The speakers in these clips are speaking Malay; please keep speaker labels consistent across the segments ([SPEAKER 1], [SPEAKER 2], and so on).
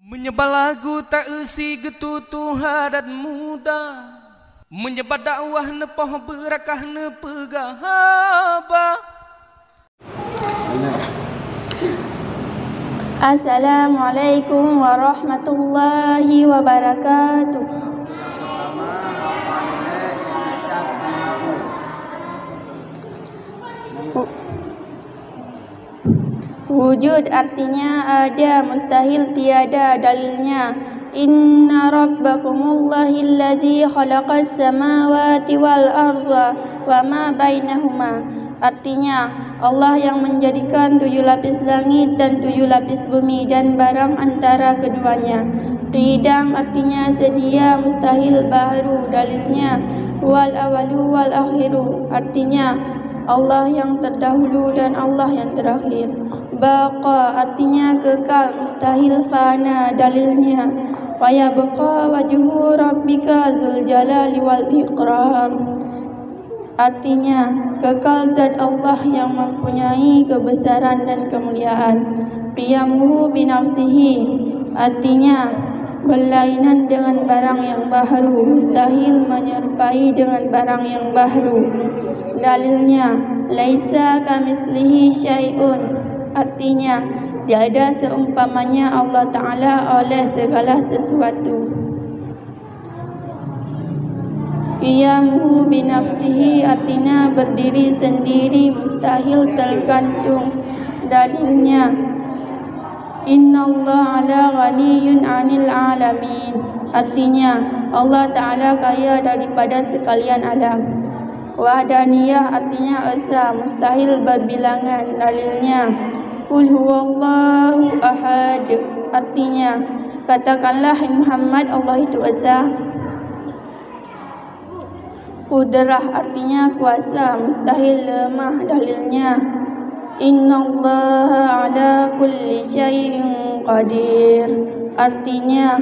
[SPEAKER 1] Menyebar lagu tak isi getutuha dan muda, menyebar dakwah nepoh berakah nepegahaba.
[SPEAKER 2] Assalamualaikum warahmatullahi wabarakatuh. Wujud artinya ada, mustahil tiada dalilnya. Inna rabbakumullahu allazi khalaqas samawati wal arda wa ma bainahuma. Artinya Allah yang menjadikan 7 lapis langit dan 7 lapis bumi dan barang antara keduanya. Qidam artinya sedia, mustahil baru dalilnya. Wal awalu wal akhiru artinya Allah yang terdahulu dan Allah yang terakhir. Baqa artinya kekal, mustahil fana dalilnya. Wa yabqa wajhu rabbika dzul jalali wal ikram artinya kekal zat Allah yang mempunyai kebesaran dan kemuliaan. Qiyamuhu binafsihi artinya berlainan dengan barang yang baharu, mustahil menyerupai dengan barang yang baharu. Dalilnya laisa kamislihi syai'un artinya tiada seumpamanya Allah Ta'ala oleh segala sesuatu. Qiyamuhu binafsihi artinya berdiri sendiri, mustahil tergantung. Dalilnya Innallaha ala ghaniyun 'anil 'alamin artinya Allah Ta'ala kaya daripada sekalian alam. Wahdaniyah artinya esa, mustahil berbilangan. Dalilnya Qul huwallahu ahad artinya katakanlah Muhammad Allah itu esa. Qudrah artinya kuasa, mustahil lemah. Dalilnya Innallaha ala kulli syai'in qadir artinya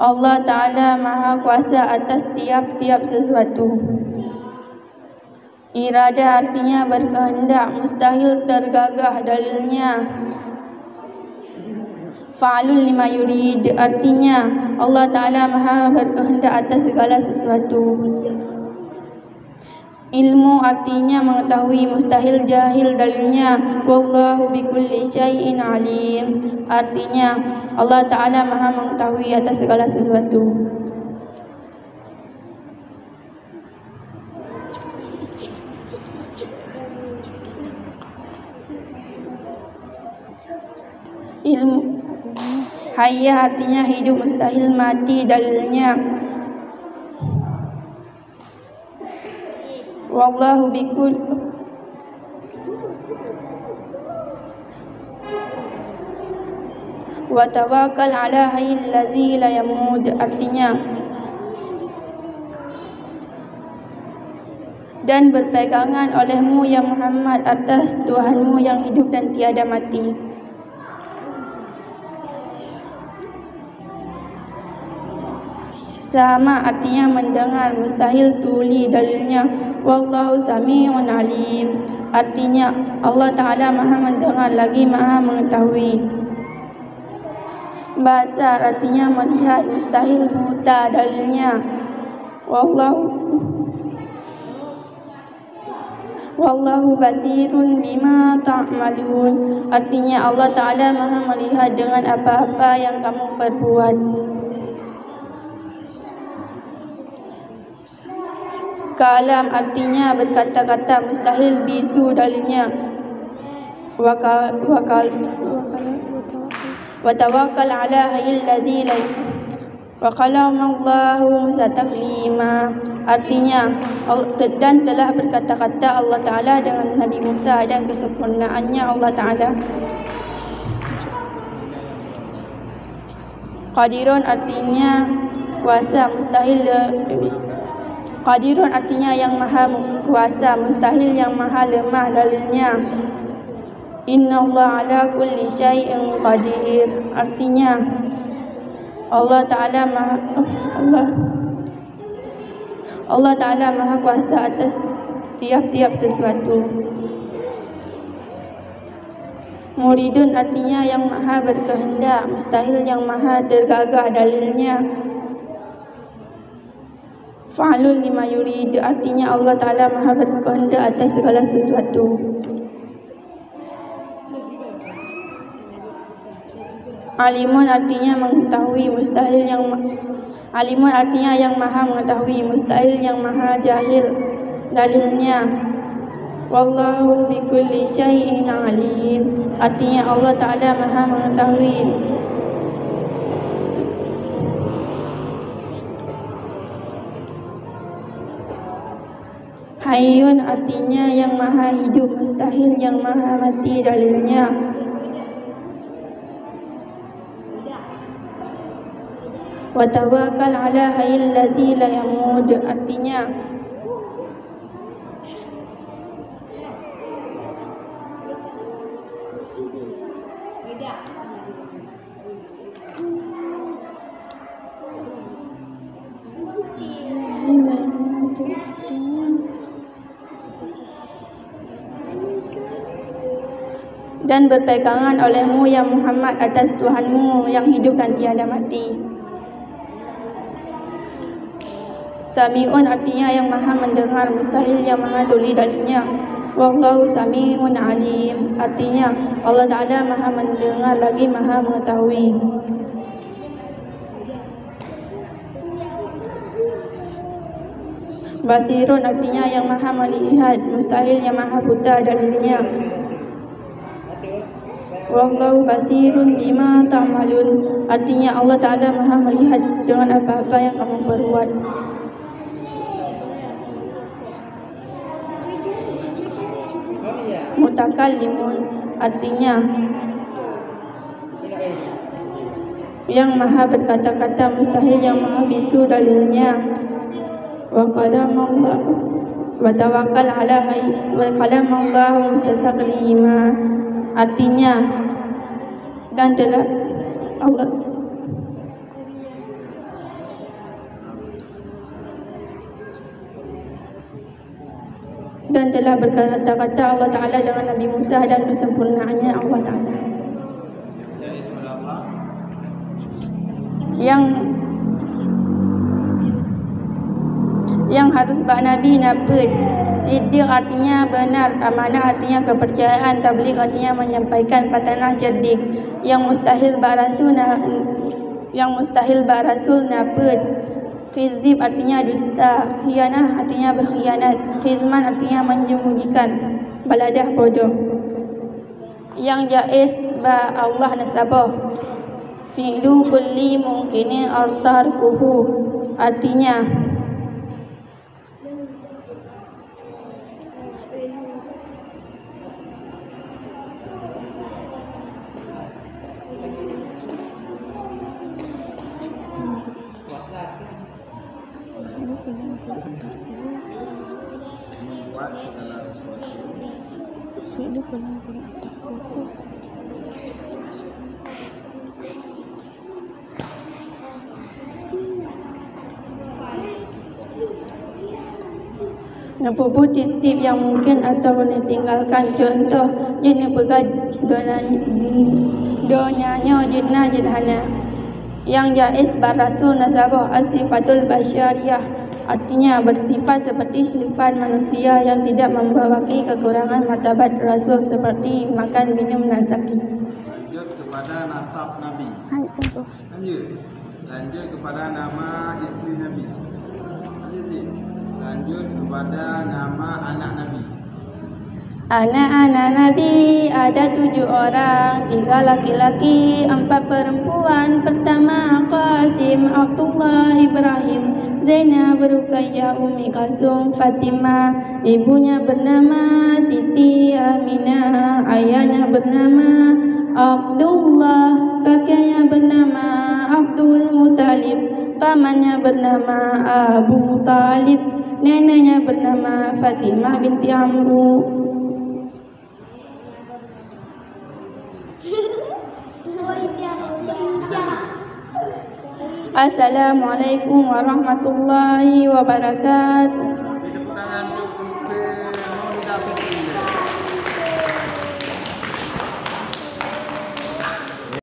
[SPEAKER 2] Allah Ta'ala maha kuasa atas tiap-tiap sesuatu. Irada artinya berkehendak, mustahil tergagah. Dalilnya Fa'alul lima yurid artinya Allah Ta'ala maha berkehendak atas segala sesuatu. Ilmu artinya mengetahui, mustahil jahil. Dalilnya Wallahu bikulli syai'in alim artinya Allah Ta'ala maha mengetahui atas segala sesuatu. Ilmu Hayya artinya hidup, mustahil mati. Dalilnya Wallahu bikul wa tawakkal ala hayyil ladzi la yamut artinya dan berpegangan olehmu ya Muhammad atas Tuhanmu yang hidup dan tiada mati. Sama artinya mendengar, mustahil tuli. Dalilnya Wallahu sami'un alim artinya Allah Ta'ala maha mendengar lagi maha mengetahui. Basar artinya melihat, mustahil buta. Dalilnya Wallahu basirun bima ta'malun artinya Allah Ta'ala maha melihat dengan apa-apa yang kamu perbuat. Kalam artinya berkata-kata, mustahil bisu. Dalilnya wa tawakkal ala hayyil ladzi la wa kalamallahu musataklima artinya dan telah berkata-kata Allah Ta'ala dengan Nabi Musa dan kesempurnaannya Allah Ta'ala. Qadirun artinya kuasa, mustahil. Qadirun artinya yang maha kuasa, mustahil yang maha lemah. Dalilnya Innallaha ala kulli syai'in qadir artinya Allah Ta'ala maha kuasa atas tiap-tiap sesuatu. Muridun artinya yang maha berkehendak, mustahil yang maha tergagah dalilnya. Fa'alun lima yurid artinya Allah Ta'ala maha berkehendak atas segala sesuatu. Alimun artinya mengetahui, mustahil yang alimun artinya yang maha mengetahui, mustahil yang maha jahil dalilnya. Wallahu bikulli syai'in alim artinya Allah Ta'ala maha mengetahui. Hayyun artinya yang maha hidup, mustahil yang maha mati dalilnya. Wa tawakkal ala hayyil ladzi la yamut artinya dan berpegangan olehmu ya Muhammad atas Tuhanmu yang hidup dan tiada mati. Sami'un artinya yang maha mendengar, mustahil yang maha tuli dalilnya. Wallahu sami'un alim artinya Allah Ta'ala maha mendengar lagi maha mengetahui. Basirun artinya yang maha melihat, mustahil yang maha buta dalilnya. Wallahu basirun bima ta'malun artinya Allah Ta'ala maha melihat dengan apa-apa yang kamu perbuat. Mutakallimun artinya yang maha berkata-kata, mustahil yang maha bisu dalilnya. Wa qalamallahu wa tawakkal ala hayy wa qalamallahu mustaqlima artinya dan telah Allah dan telah berkata-kata Allah Ta'ala dengan Nabi Musa dan kesempurnaannya Allah Ta'ala. Yang harus bak Nabi nabut. Siddiq artinya benar, amanah artinya kepercayaan, tabligh artinya menyampaikan, fatanah cerdik. Yang mustahil bak rasul nabut. Khizib artinya dusta, khianah artinya berkhianat, khizman artinya menyembunyikan, baladah bodoh. Yang jaiz ba Allah nasabah, fi'lu kulli mungkinin artarkuhu artinya Nepuput titip yang mungkin atau ditinggalkan. Contoh jenis pegat donyanya jinah jinhana. Yang jaiz barasul nasabah as-sifatul basyariyah artinya bersifat seperti sifat manusia yang tidak membawaki kekurangan martabat rasul seperti makan, minum dan sakit.
[SPEAKER 3] Lanjut kepada nasab Nabi. Lanjut kepada nama istri Nabi. Lanjut kepada nama anak Nabi.
[SPEAKER 2] Anak-anak Nabi ada 7 orang, 3 laki-laki, 4 perempuan. Pertama Qasim, Abdullah, Ibrahim, Zainab, Ruqayyah, Ummi Kalsum, Fatimah. Ibunya bernama Siti Aminah, ayahnya bernama Abdullah, kakeknya bernama Abdul Muttalib, pamannya bernama Abu Talib, neneknya bernama Fatimah binti Amru. Assalamualaikum warahmatullahi wabarakatuh.